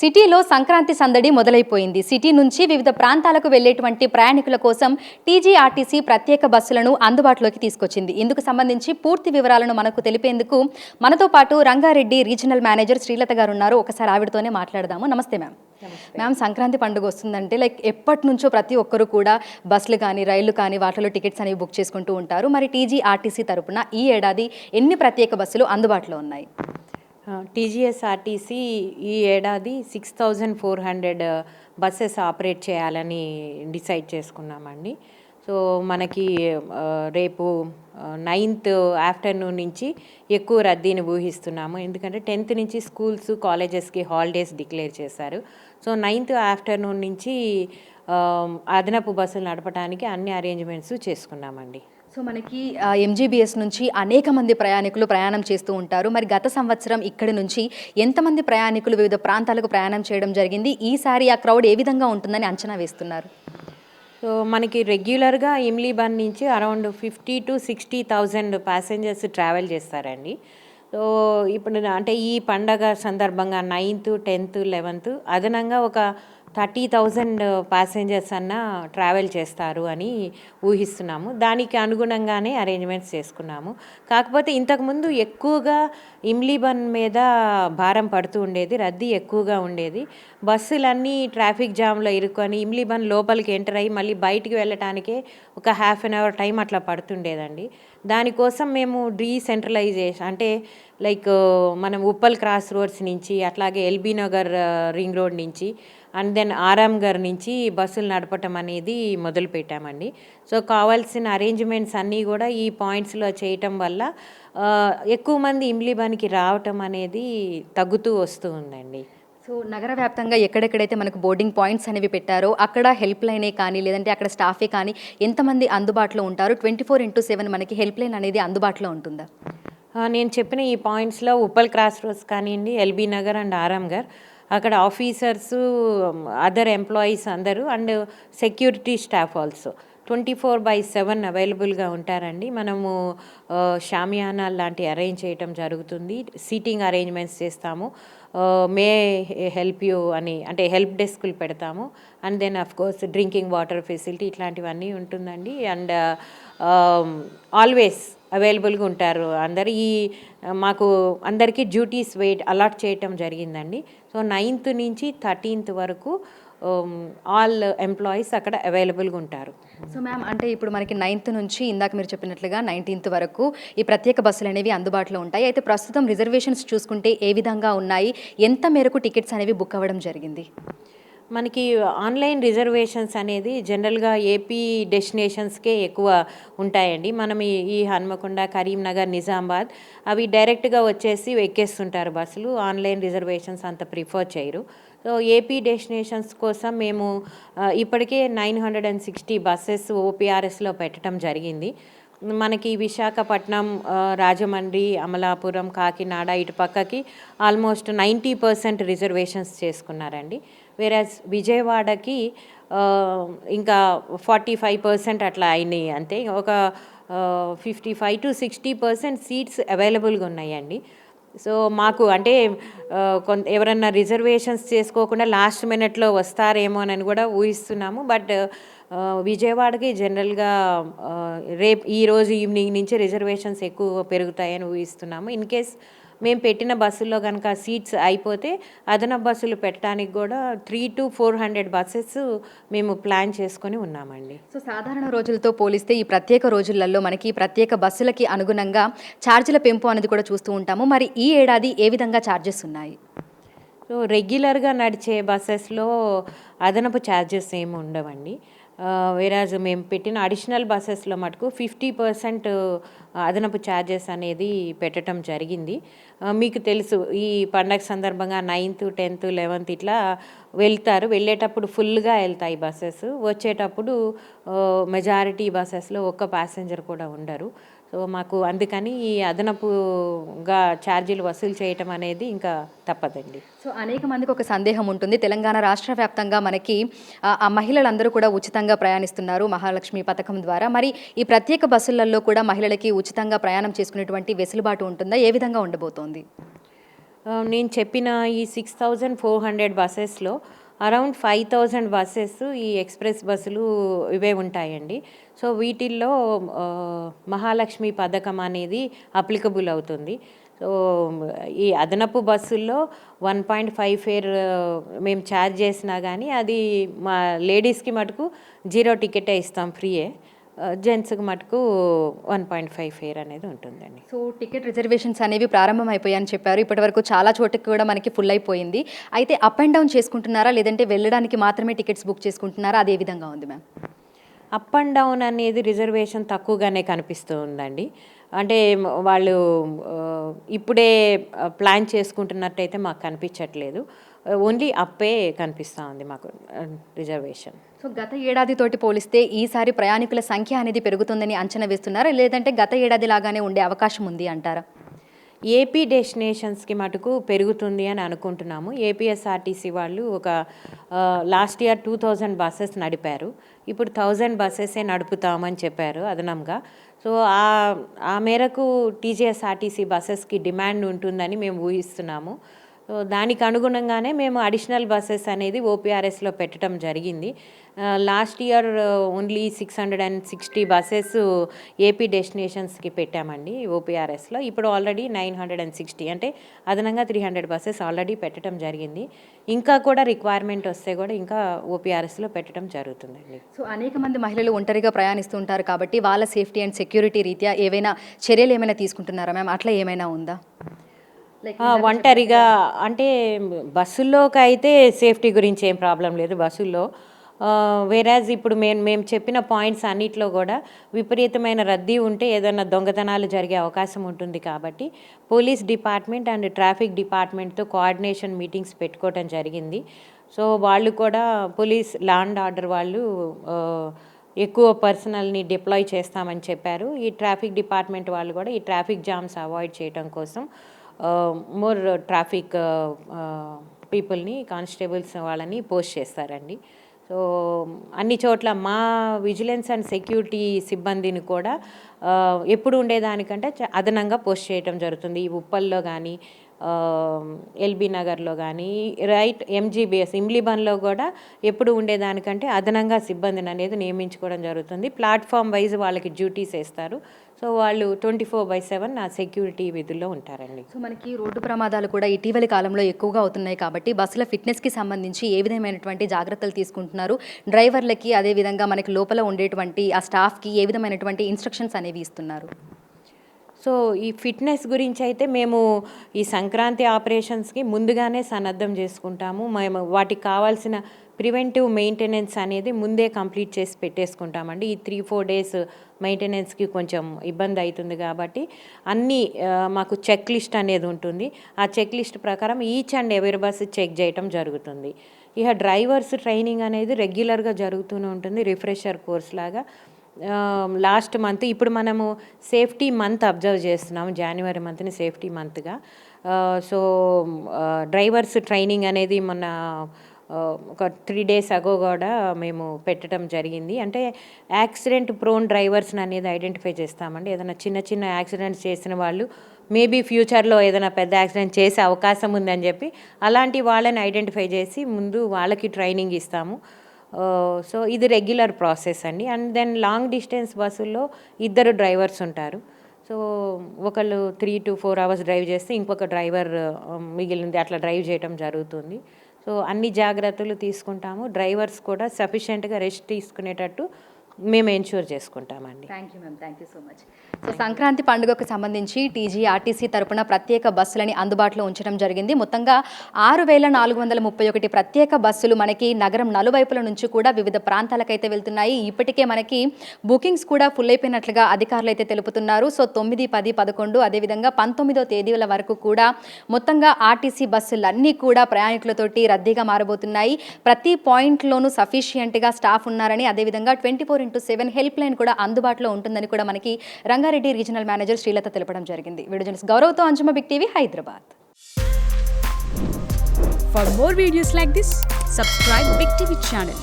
సిటీలో సంక్రాంతి సందడి మొదలైపోయింది. సిటీ నుంచి వివిధ ప్రాంతాలకు వెళ్లేటువంటి ప్రయాణికుల కోసం టీజీఆర్టీసీ ప్రత్యేక బస్సులను అందుబాటులోకి తీసుకొచ్చింది. ఇందుకు సంబంధించి పూర్తి వివరాలను మనకు తెలిపేందుకు మనతో పాటు రంగారెడ్డి రీజనల్ మేనేజర్ శ్రీలత గారు ఉన్నారు. ఒకసారి ఆవిడతోనే మాట్లాడదాము. నమస్తే మ్యామ్. మ్యామ్, సంక్రాంతి పండుగ వస్తుందంటే ఎప్పటి నుంచో ప్రతి ఒక్కరు కూడా బస్సులు కానీ రైళ్లు కానీ వాటిలో టికెట్స్ అనేవి బుక్ చేసుకుంటూ ఉంటారు. మరి టీజీఆర్టీసీ తరపున ఈ ఏడాది ఎన్ని ప్రత్యేక బస్సులు అందుబాటులో ఉన్నాయి? టీజీఎస్ఆర్టీసీ ఈ ఏడాది 6400 బస్సెస్ ఆపరేట్ చేయాలని డిసైడ్ చేసుకున్నామండి. సో మనకి రేపు 9th ఆఫ్టర్నూన్ నుంచి ఎక్కువ రద్దీని ఊహిస్తున్నాము. ఎందుకంటే 10th నుంచి స్కూల్స్ కాలేజెస్కి హాలిడేస్ డిక్లేర్ చేశారు. సో 9th ఆఫ్టర్నూన్ నుంచి అదనపు బస్సులు నడపడానికి అన్ని అరేంజ్మెంట్స్ చేసుకున్నామండి. సో మనకి ఎంజీబీఎస్ నుంచి అనేక మంది ప్రయాణికులు ప్రయాణం చేస్తూ ఉంటారు. మరి గత సంవత్సరం ఇక్కడి నుంచి ఎంతమంది ప్రయాణికులు వివిధ ప్రాంతాలకు ప్రయాణం చేయడం జరిగింది? ఈసారి ఆ క్రౌడ్ ఏ విధంగా ఉంటుందని అంచనా వేస్తున్నారు? సో మనకి రెగ్యులర్గా ఇమ్లీబన్ నుంచి అరౌండ్ 50,000 to 60,000 ప్యాసింజర్స్ ట్రావెల్ చేస్తారండి. సో ఇప్పుడు అంటే ఈ పండగ సందర్భంగా 9th, 10th, 11th అదనంగా ఒక 30,000 ప్యాసింజర్స్ అన్న ట్రావెల్ చేస్తారు అని ఊహిస్తున్నాము. దానికి అనుగుణంగానే అరేంజ్మెంట్స్ చేసుకున్నాము. కాకపోతే ఇంతకుముందు ఎక్కువగా ఇమ్లీబన్ మీద భారం పడుతూ ఉండేది, రద్దీ ఎక్కువగా ఉండేది. బస్సులన్నీ ట్రాఫిక్ జామ్లో ఇరుక్కొని ఇమ్లీబన్ లోపలికి ఎంటర్ అయ్యి మళ్ళీ బయటికి వెళ్ళటానికే ఒక ½ an hour టైం అట్లా పడుతుండేదండి. దానికోసం మేము డీసెంట్రలైజేషన్ అంటే మనం ఉప్పల్ క్రాస్ రోడ్స్ నుంచి, అట్లాగే ఎల్బీ నగర్ రింగ్ రోడ్ నుంచి, అండ్ దెన్ ఆరాంఘర్ నుంచి బస్సులు నడపటం అనేది మొదలుపెట్టామండి. సో కావాల్సిన అరేంజ్మెంట్స్ అన్నీ కూడా ఈ పాయింట్స్లో చేయటం వల్ల ఎక్కువ మంది ఇమ్లీబన్కి రావటం అనేది తగ్గుతూ వస్తూ ఉందండి. సో నగర వ్యాప్తంగా ఎక్కడెక్కడైతే మనకు బోర్డింగ్ పాయింట్స్ అనేవి పెట్టారో అక్కడ హెల్ప్ లైనే కానీ లేదంటే అక్కడ స్టాఫే కానీ ఎంతమంది అందుబాటులో ఉంటారు? 24/7 మనకి హెల్ప్ లైన్ అనేది అందుబాటులో ఉంటుందా? నేను చెప్పిన ఈ పాయింట్స్లో ఉప్పల్ క్రాస్ రోడ్స్ కానివ్వండి, ఎల్బీ నగర్ అండ్ ఆరాంఘర్, అక్కడ ఆఫీసర్సు, అదర్ ఎంప్లాయీస్ అందరూ అండ్ సెక్యూరిటీ స్టాఫ్ ఆల్సో 24/7 అవైలబుల్గా ఉంటారండి. మనము షామియానా లాంటి అరేంజ్ చేయటం జరుగుతుంది. సీటింగ్ అరేంజ్మెంట్స్ చేస్తాము. మే హెల్ప్ యూ అని అంటే హెల్ప్ డెస్క్లు పెడతాము. And then of course drinking water facility ఇట్లాంటివన్నీ ఉంటుందండి. అండ్ ఆల్వేస్ అవైలబుల్గా ఉంటారు అందరు. మాకు అందరికీ డ్యూటీస్ అలాట్ చేయటం జరిగిందండి. సో 9th నుంచి 13th వరకు ఆల్ ఎంప్లాయీస్ అక్కడ అవైలబుల్గా ఉంటారు. సో మ్యామ్, అంటే ఇప్పుడు మనకి 9th నుంచి ఇందాక మీరు చెప్పినట్లుగా 19th వరకు ఈ ప్రత్యేక బస్సులు అనేవి అందుబాటులో ఉంటాయి. అయితే ప్రస్తుతం రిజర్వేషన్స్ చూసుకుంటే ఏ విధంగా ఉన్నాయి? ఎంత మేరకు టికెట్స్ అనేవి బుక్ అవ్వడం జరిగింది? మనకి ఆన్లైన్ రిజర్వేషన్స్ అనేది జనరల్గా ఏపీ డెస్టినేషన్స్కే ఎక్కువ ఉంటాయండి. మనం ఈ హన్మకొండ, కరీంనగర్, నిజామాబాద్ అవి డైరెక్ట్గా వచ్చేసి ఎక్కేస్తుంటారు బస్సులు. ఆన్లైన్ రిజర్వేషన్స్ అంత ప్రిఫర్ చేయరు. సో ఏపీ డెస్టినేషన్స్ కోసం మేము ఇప్పటికే 960 బస్సెస్ ఓపీఆర్ఎస్లో పెట్టడం జరిగింది. మనకి విశాఖపట్నం, రాజమండ్రి, అమలాపురం, కాకినాడ ఇటు పక్కకి ఆల్మోస్ట్ 90% రిజర్వేషన్స్ చేసుకున్నారండి. వేరాజ్ విజయవాడకి ఇంకా 45% అట్లా అయినాయి. అంతే ఒక 55 to 60% సీట్స్ అవైలబుల్గా ఉన్నాయండి. సో మాకు అంటే ఎవరన్నా రిజర్వేషన్స్ చేసుకోకుండా లాస్ట్ మినిట్లో వస్తారేమోనని కూడా ఊహిస్తున్నాము. బట్ విజయవాడకి జనరల్గా ఈరోజు ఈవినింగ్ నుంచి రిజర్వేషన్స్ ఎక్కువ పెరుగుతాయని ఊహిస్తున్నాము. ఇన్ కేస్ మేము పెట్టిన బస్సుల్లో కనుక సీట్స్ అయిపోతే అదనపు బస్సులు పెట్టడానికి కూడా 300 to 400 బస్సెస్ మేము ప్లాన్ చేసుకొని ఉన్నామండి. సో సాధారణ రోజులతో పోలిస్తే ఈ ప్రత్యేక రోజులలో మనకి ప్రత్యేక బస్సులకి అనుగుణంగా ఛార్జీల పెంపు అనేది కూడా చూస్తూ ఉంటాము. మరి ఈ ఏడాది ఏ విధంగా ఛార్జెస్ ఉన్నాయి? సో రెగ్యులర్గా నడిచే బస్సెస్లో అదనపు ఛార్జెస్ ఏమి ఉండవండి. వేరాజ్ మేము పెట్టిన అడిషనల్ బస్సెస్లో మటుకు 50% అదనపు ఛార్జెస్ అనేది పెట్టడం జరిగింది. మీకు తెలుసు ఈ పండగ సందర్భంగా 9th, 10th, 11th ఇట్లా వెళ్తారు. వెళ్ళేటప్పుడు ఫుల్గా వెళ్తాయి బస్సెస్. వచ్చేటప్పుడు మెజారిటీ బస్సెస్లో ఒక్క ప్యాసింజర్ కూడా ఉండరు. సో మాకు అందుకని ఈ అదనపుగా ఛార్జీలు వసూలు చేయటం అనేది ఇంకా తప్పదండి. సో అనేక మందికి ఒక సందేహం ఉంటుంది, తెలంగాణ రాష్ట్ర వ్యాప్తంగా మనకి ఆ మహిళలందరూ కూడా ఉచితంగా ప్రయాణిస్తున్నారు మహాలక్ష్మి పథకం ద్వారా. మరి ఈ ప్రత్యేక బస్సులలో కూడా మహిళలకి ఉచితంగా ప్రయాణం చేసుకునేటువంటి వెసులుబాటు ఉంటుందా? ఏ విధంగా ఉండబోతోంది? నేను చెప్పిన ఈ 6,400 బసెస్లో అరౌండ్ 5,000 బస్సెస్ ఈ ఎక్స్ప్రెస్ బస్సులు ఇవే ఉంటాయండి. సో వీటిల్లో మహాలక్ష్మి పథకం అనేది అప్లికబుల్ అవుతుంది. సో ఈ అదనపు బస్సుల్లో 1.5 ఫేర్ మేము ఛార్జ్ చేసినా కానీ అది మా లేడీస్కి మటుకు 0 టికెటే ఇస్తాం, ఫ్రీయే. జెంట్స్కి మటుకు 1.5 ఫేర్ అనేది ఉంటుందండి. సో టికెట్ రిజర్వేషన్స్ అనేవి ప్రారంభం అయిపోయాయని చెప్పారు. ఇప్పటివరకు చాలా చోట్లకి కూడా మనకి ఫుల్ అయిపోయింది. అయితే అప్ అండ్ డౌన్ చేసుకుంటున్నారా, లేదంటే వెళ్ళడానికి మాత్రమే టికెట్స్ బుక్ చేసుకుంటున్నారా? అదే విధంగా ఉంది మ్యామ్. అప్ అండ్ డౌన్ అనేది రిజర్వేషన్ తక్కువగానే కనిపిస్తూ ఉందండి. అంటే వాళ్ళు ఇప్పుడే ప్లాన్ చేసుకుంటున్నట్టయితే మాకు కనిపించట్లేదు. ఓన్లీ అప్పే కనిపిస్తూ ఉంది మాకు రిజర్వేషన్. సో గత ఏడాదితోటి పోలిస్తే ఈసారి ప్రయాణికుల సంఖ్య అనేది పెరుగుతుందని అంచనా వేస్తున్నారా, లేదంటే గత ఏడాది లాగానే ఉండే అవకాశం ఉంది అంటారా? ఏపీ డెస్టినేషన్స్కి మటుకు పెరుగుతుంది అని అనుకుంటున్నాము. ఏపీఎస్ఆర్టీసీ వాళ్ళు ఒక లాస్ట్ ఇయర్ 2,000 బస్సెస్ నడిపారు. ఇప్పుడు 1,000 బస్సెసే నడుపుతామని చెప్పారు అదనంగా. సో ఆ మేరకు టీజీఎస్ఆర్టీసీ బస్సెస్కి డిమాండ్ ఉంటుందని మేము ఊహిస్తున్నాము. సో దానికి అనుగుణంగానే మేము అడిషనల్ బస్సెస్ అనేది ఓపీఆర్ఎస్లో పెట్టడం జరిగింది. Last year only 660 buses AP డెస్టినేషన్స్కి పెట్టామండి ఓపీఆర్ఎస్లో. ఇప్పుడు ఆల్రెడీ 960, అంటే అదనంగా 300 బస్సెస్ ఆల్రెడీ పెట్టడం జరిగింది. ఇంకా కూడా రిక్వైర్మెంట్ వస్తే కూడా ఇంకా ఓపీఆర్ఎస్లో పెట్టడం జరుగుతుందండి. సో అనేక మంది మహిళలు ఒంటరిగా ప్రయాణిస్తూ ఉంటారు కాబట్టి వాళ్ళ సేఫ్టీ అండ్ సెక్యూరిటీ రీత్యా ఏవైనా చర్యలు ఏమైనా తీసుకుంటున్నారా మ్యామ్? అట్లా ఏమైనా ఉందా? ఒంటరిగా అంటే బస్సుల్లోకి అయితే సేఫ్టీ గురించి ఏం ప్రాబ్లం లేదు బస్సుల్లో. వేరాజ్ ఇప్పుడు మేము చెప్పిన పాయింట్స్ అన్నిట్లో కూడా విపరీతమైన రద్దీ ఉంటే ఏదైనా దొంగతనాలు జరిగే అవకాశం ఉంటుంది కాబట్టి పోలీస్ డిపార్ట్మెంట్ అండ్ ట్రాఫిక్ డిపార్ట్మెంట్తో కోఆర్డినేషన్ మీటింగ్స్ పెట్టుకోవటం జరిగింది. సో వాళ్ళు కూడా పోలీస్ లా అండ్ ఆర్డర్ వాళ్ళు ఎక్కువ పర్సనల్ని డిప్లాయ్ చేస్తామని చెప్పారు. ఈ ట్రాఫిక్ డిపార్ట్మెంట్ వాళ్ళు కూడా ఈ ట్రాఫిక్ జామ్స్ అవాయిడ్ చేయడం కోసం మోర్ ట్రాఫిక్ పీపుల్ని, కానిస్టేబుల్స్ వాళ్ళని పోస్ట్ చేస్తారండి. సో అన్ని చోట్ల మా విజిలెన్స్ అండ్ సెక్యూరిటీ సిబ్బందిని కూడా ఎప్పుడు ఉండేదానికంటే అదనంగా పోస్ట్ చేయడం జరుగుతుంది. ఈ ఉప్పల్లో కానీ, ఎల్బీ నగర్లో కానీ, రైట్ ఎంజీబీఎస్ ఇమ్లీబన్లో కూడా ఎప్పుడు ఉండేదానికంటే అదనంగా సిబ్బందిని అనేది నియమించుకోవడం జరుగుతుంది. ప్లాట్ఫామ్ వైజ్ వాళ్ళకి డ్యూటీస్ వేస్తారు. సో వాళ్ళు 24/7 నా సెక్యూరిటీ విధుల్లో ఉంటారండి. సో మనకి రోడ్డు ప్రమాదాలు కూడా ఇటీవలి కాలంలో ఎక్కువగా అవుతున్నాయి కాబట్టి బస్సుల ఫిట్నెస్కి సంబంధించి ఏ విధమైనటువంటి జాగ్రత్తలు తీసుకుంటున్నారు? డ్రైవర్లకి, అదేవిధంగా మనకి లోపల ఉండేటువంటి ఆ స్టాఫ్కి ఏ విధమైనటువంటి ఇన్స్ట్రక్షన్స్ అనేవి ఇస్తున్నారు? సో ఈ ఫిట్నెస్ గురించి అయితే మేము ఈ సంక్రాంతి ఆపరేషన్స్కి ముందుగానే సన్నద్ధం చేసుకుంటాము. మేము వాటికి కావాల్సిన ప్రివెంటివ్ మెయింటెనెన్స్ అనేది ముందే కంప్లీట్ చేసి పెట్టేసుకుంటామండి. ఈ 3-4 డేస్ మెయింటెనెన్స్కి కొంచెం ఇబ్బంది అవుతుంది కాబట్టి అన్నీ మాకు చెక్ లిస్ట్ అనేది ఉంటుంది. ఆ చెక్ లిస్ట్ ప్రకారం each and every bus check చేయటం జరుగుతుంది. ఇక డ్రైవర్స్ ట్రైనింగ్ అనేది రెగ్యులర్గా జరుగుతూనే ఉంటుంది, రిఫ్రెషర్ కోర్స్ లాగా. లాస్ట్ మంత్ ఇప్పుడు మనము సేఫ్టీ మంత్ అబ్జర్వ్ చేస్తున్నాము, జనవరి మంత్ని సేఫ్టీ మంత్గా. సో డ్రైవర్స్ ట్రైనింగ్ అనేది మొన్న ఒక 3 డేస్ అగో కూడా మేము పెట్టడం జరిగింది. అంటే యాక్సిడెంట్ ప్రోన్ డ్రైవర్స్ని అనేది ఐడెంటిఫై చేస్తామండి. ఏదైనా చిన్న చిన్న యాక్సిడెంట్స్ చేసిన వాళ్ళు మేబీ ఫ్యూచర్లో ఏదైనా పెద్ద యాక్సిడెంట్ చేసే అవకాశం ఉందని చెప్పి అలాంటి వాళ్ళని ఐడెంటిఫై చేసి ముందు వాళ్ళకి ట్రైనింగ్ ఇస్తాము. సో ఇది రెగ్యులర్ ప్రాసెస్ అండి. అండ్ దెన్ లాంగ్ డిస్టెన్స్ బస్సుల్లో 2 డ్రైవర్స్ ఉంటారు. సో ఒకళ్ళు 3 to 4 hours డ్రైవ్ చేస్తే ఇంకొక డ్రైవర్ మిగిలింది అట్లా డ్రైవ్ చేయడం జరుగుతుంది. సో అన్ని జాగ్రత్తలు తీసుకుంటాము. డ్రైవర్స్ కూడా సఫిషియెంట్గా రెస్ట్ తీసుకునేటట్టు మేము ఎన్ష్యూర్ చేసుకుంటామండి. Thank you ma'am, thank you so much. So Sankranti పండుగకు సంబంధించి టీజీఆర్టీసీ తరపున ప్రత్యేక బస్సులని అందుబాటులో ఉంచడం జరిగింది. మొత్తంగా 6,431 ప్రత్యేక బస్సులు మనకి నగరం నలువైపుల నుంచి కూడా వివిధ ప్రాంతాలకైతే వెళ్తున్నాయి. ఇప్పటికే మనకి బుకింగ్స్ కూడా ఫుల్ అయిపోయినట్లుగా అధికారులు అయితే తెలుపుతున్నారు. సో 9, 10, 11 అదేవిధంగా 19వ తేదీల వరకు కూడా మొత్తంగా ఆర్టీసీ బస్సులన్నీ కూడా ప్రయాణికులతోటి రద్దీగా మారబోతున్నాయి. ప్రతి పాయింట్లోనూ సఫిషియెంట్గా స్టాఫ్ ఉన్నారని, అదేవిధంగా 24/7 హెల్ప్ లైన్ కూడా అందుబాటులో ఉంటుందని కూడా మనకి రంగారెడ్డి రీజనల్ మేనేజర్ శ్రీలత తెలపడం జరిగింది. వీడియో జర్నలిస్ట్ గౌరవ్తో Anjuma, big TV, Hyderabad. For more videos like this, subscribe Big TV channel.